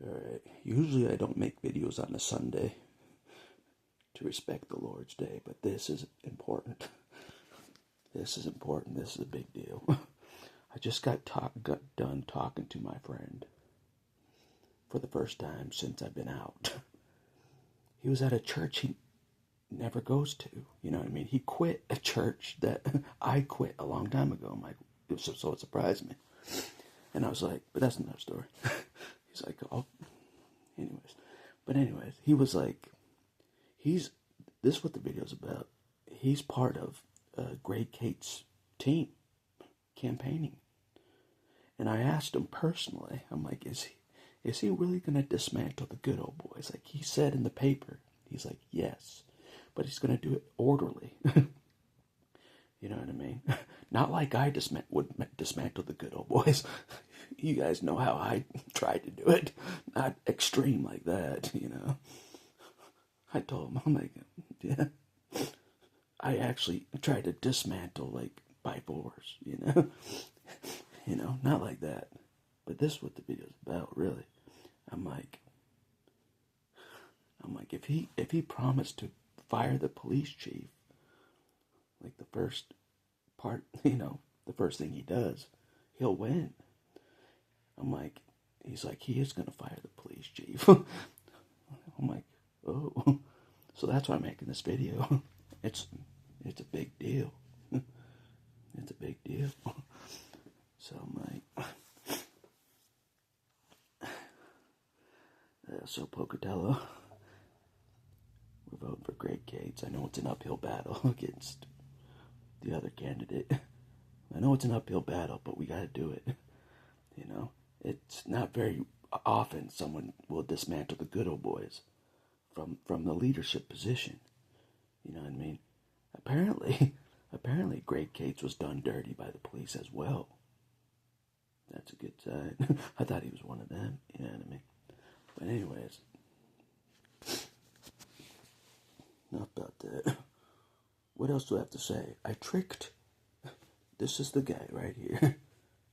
Alright, usually I don't make videos on a Sunday to respect the Lord's Day, but this is important. This is important. This is a big deal. I just got done talking to my friend for the first time since I've been out. He was at a church he never goes to. You know what I mean? He quit a church that I quit a long time ago. I'm like, so it surprised me. And I was like, but that's another story. He's like, oh, anyways, he was like, this is what the video's about. He's part of Greg Cates' team campaigning. And I asked him personally, I'm like, is he really going to dismantle the good old boys? Like he said in the paper, he's like, yes, but he's going to do it orderly. You know what I mean? Not like I would dismantle the good old boys. You guys know how I tried to do it. Not extreme like that, you know. I told him, I'm like, yeah. I actually tried to dismantle, like, by force, you know. You know, not like that. But this is what the video's about, really. I'm like, if he promised to fire the police chief, like the first part, you know, the first thing he does, he'll win. I'm like, he's like, he is going to fire the police chief. I'm like, oh. So that's why I'm making this video. It's a big deal. It's a big deal. So I'm like, so Pocatello, we're voting for Greg Cates. I know it's an uphill battle against the other candidate. I know it's an uphill battle, but we got to do it. You know, it's not very often someone will dismantle the good old boys from the leadership position. You know what I mean? Apparently Greg Cates was done dirty by the police as well. That's a good sign. I thought he was one of them. You know what I mean? But anyways, enough about that. What else do I have to say? This is the guy right here.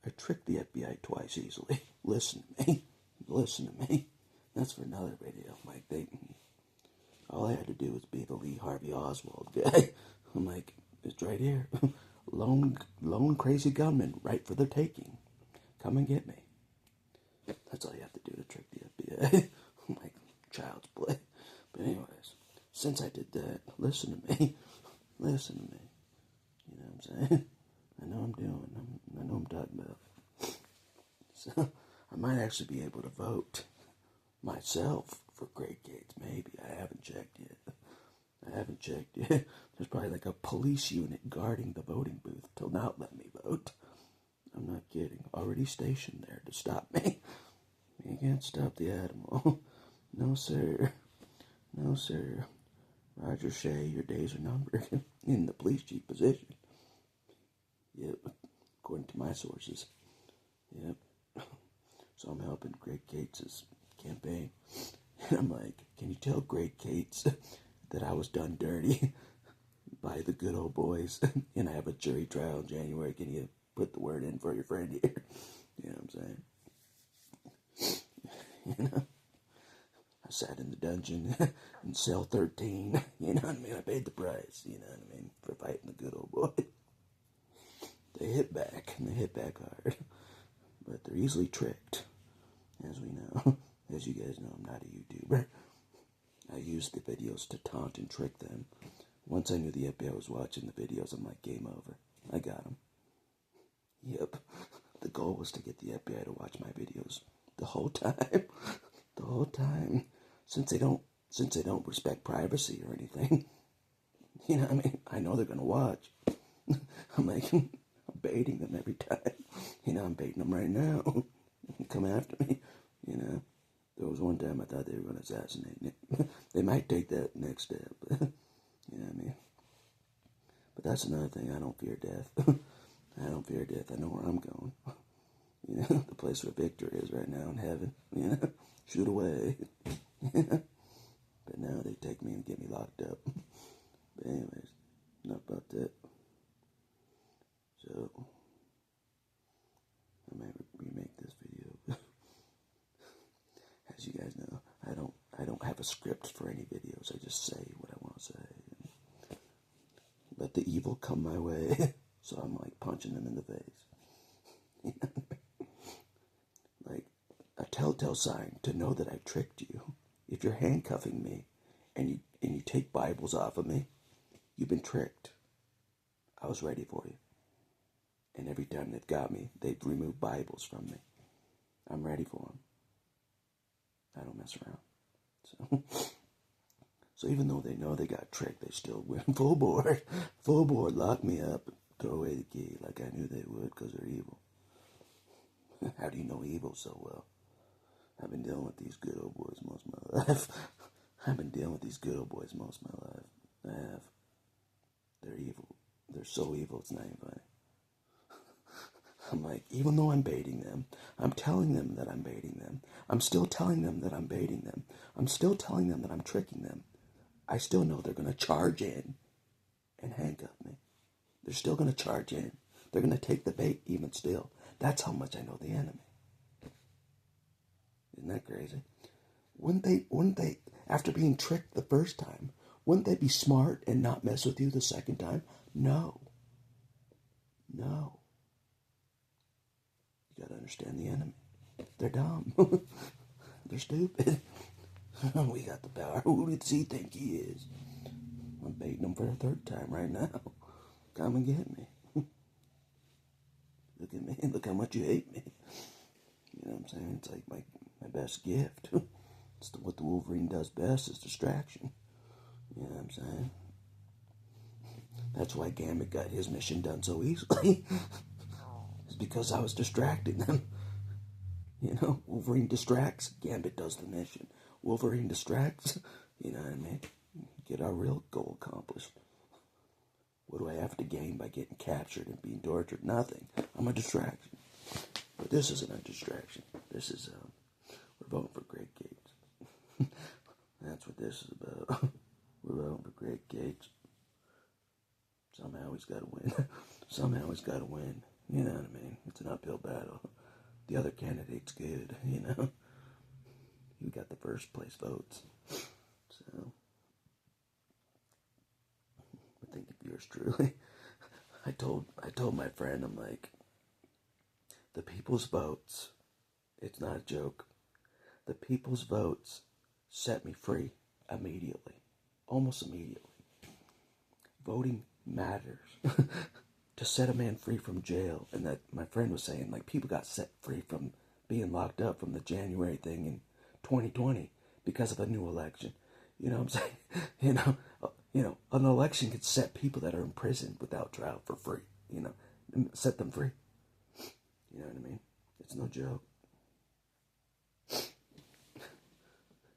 I tricked the FBI twice easily. Listen to me. That's for another video. Like all I had to do was be the Lee Harvey Oswald guy. I'm like, it's right here. Lone crazy gunman, right for the taking. Come and get me. That's all you have to do to trick the FBI. I'm like, child's play. But anyways, since I did that, listen to me. Listen to me. You know what I'm saying? I know I'm talking about. So, I might actually be able to vote myself for Greg Cates. Maybe. I haven't checked yet. There's probably like a police unit guarding the voting booth to not let me vote. I'm not kidding. Already stationed there to stop me. You can't stop the animal. No, sir. No, sir. Roger Schchei, your days are numbered in the police chief position. Yep, according to my sources. Yep. So I'm helping Greg Cates' campaign. And I'm like, can you tell Greg Cates that I was done dirty by the good old boys? And I have a jury trial in January. Can you put the word in for your friend here? You know what I'm saying? You know? I sat in the dungeon in cell 13. You know what I mean? I paid the price, you know what I mean, for fighting the good old boy. They hit back, and they hit back hard. But they're easily tricked, as we know. As you guys know, I'm not a YouTuber. I use the videos to taunt and trick them. Once I knew the FBI was watching the videos, I'm like, game over. I got them. Yep. The goal was to get the FBI to watch my videos the whole time. The whole time. Since they don't respect privacy or anything. You know what I mean? I know they're gonna watch. I'm like, I'm baiting them every time. You know, I'm baiting them right now. Come after me. You know, there was one time I thought they were going to assassinate me. They might take that next step. You know what I mean? But that's another thing. I don't fear death. I don't fear death. I know where I'm going. You know, the place where Victor is right now in heaven. You know, shoot away. But now they take me and get me locked up. But anyways, enough about that. So, I might remake this video. as you guys know, I don't have a script for any videos. I just say what I want to say. Let the evil come my way. So I'm like punching them in the face. Like a telltale sign to know that I tricked you. If you're handcuffing me and you take Bibles off of me, you've been tricked. I was ready for you. And every time they've got me, they've removed Bibles from me. I'm ready for them. I don't mess around. So even though they know they got tricked, they still went full board. Full board, lock me up, and throw away the key like I knew they would because they're evil. How do you know evil so well? I've been dealing with these good old boys most of my life. I've been dealing with these good old boys most of my life. I have. They're evil. They're so evil, it's not even funny. I'm like, even though I'm baiting them, I'm telling them that I'm baiting them. I'm still telling them that I'm baiting them. I'm still telling them that I'm tricking them. I still know they're going to charge in and handcuff me. They're still going to charge in. They're going to take the bait even still. That's how much I know the enemy. Isn't that crazy? Wouldn't they, after being tricked the first time, wouldn't they be smart and not mess with you the second time? No. No. You gotta understand the enemy. They're dumb. They're stupid. We got the power. Who does he think he is? I'm baiting him for a third time right now. Come and get me. Look at me. Look how much you hate me. You know what I'm saying? It's like my best gift. It's what the Wolverine does best is distraction. You know what I'm saying? That's why Gambit got his mission done so easily. It's because I was distracting them. You know, Wolverine distracts, Gambit does the mission. Wolverine distracts, you know what I mean? Get our real goal accomplished. What do I have to gain by getting captured and being tortured? Nothing. I'm a distraction. But this isn't a distraction. This is, we're voting for Great Gates. That's what this is about. We're voting for Great Gates. Somehow he's got to win. Somehow he's got to win. You know what I mean? It's an uphill battle. The other candidate's good, you know? You got the first place votes. So, I think of yours truly. I told my friend, I'm like, the people's votes, it's not a joke. The people's votes set me free immediately. Almost immediately. Voting matters. To set a man free from jail, and that my friend was saying, like, people got set free from being locked up from the January thing in 2020 because of a new election. You know what I'm saying? An election could set people that are in prison without trial for free. You know, set them free. You know what I mean? It's no joke.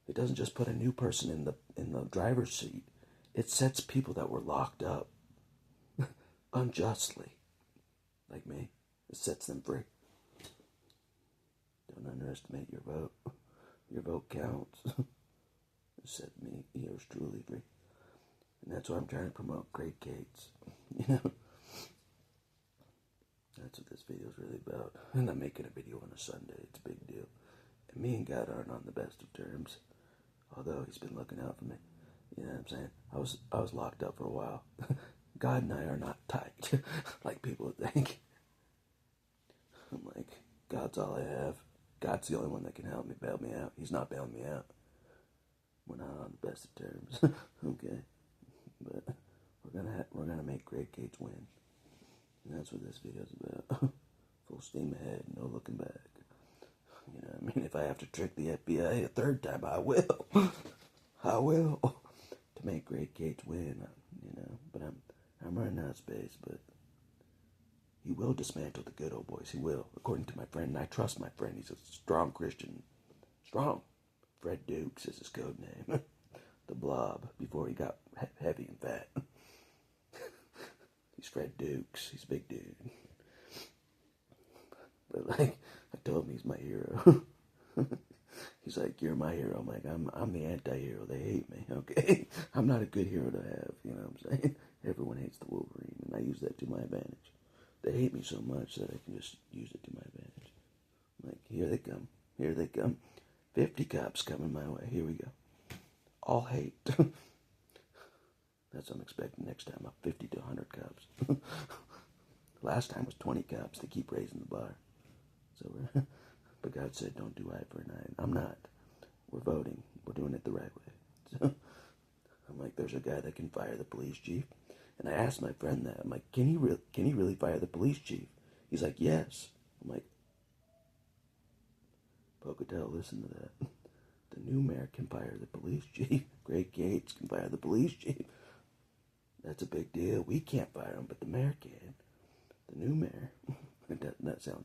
It doesn't just put a new person in the driver's seat. It sets people that were locked up unjustly, like me. It sets them free. Don't underestimate your vote. Your vote counts. It set me, yours truly, free. And that's why I'm trying to promote Great Gates. You know? That's what this video is really about. And I'm making a video on a Sunday. It's a big deal. And me and God aren't on the best of terms. Although he's been looking out for me. You know what I'm saying? I was locked up for a while. God and I are not tight, like people would think. I'm like, God's all I have. God's the only one that can help me, bail me out. He's not bailing me out. We're not on the best of terms, okay? But we're gonna make Great Gates win, and that's what this video's about. Full steam ahead, no looking back. You know what I mean? If I have to trick the FBI a third time, I will. I will to make Great Gates win. You know, but I'm running out of space, but he will dismantle the good old boys. He will, according to my friend. And I trust my friend. He's a strong Christian. Strong. Fred Dukes is his code name. The Blob, before he got heavy and fat. He's Fred Dukes. He's a big dude. But like, I told him he's my hero. He's like, you're my hero. I'm like, I'm the anti-hero. They hate me, okay? I'm not a good hero to have, you know what I'm saying? Everyone hates the Wolverine, and I use that to my advantage. They hate me so much that I can just use it to my advantage. I'm like, here they come. Here they come. 50 cops coming my way. Here we go. All hate. That's what I'm expecting next time. 50 to 100 cops. Last time was 20 cops. They keep raising the bar. So but God said, don't do eye for an eye. I'm not. We're voting. We're doing it the right way. So I'm like, there's a guy that can fire the police chief. And I asked my friend that. I'm like, can he really fire the police chief? He's like, yes. I'm like, Pocatello, listen to that. The new mayor can fire the police chief. Great Gates can fire the police chief. That's a big deal. We can't fire him, but the mayor can. The new mayor. That sounds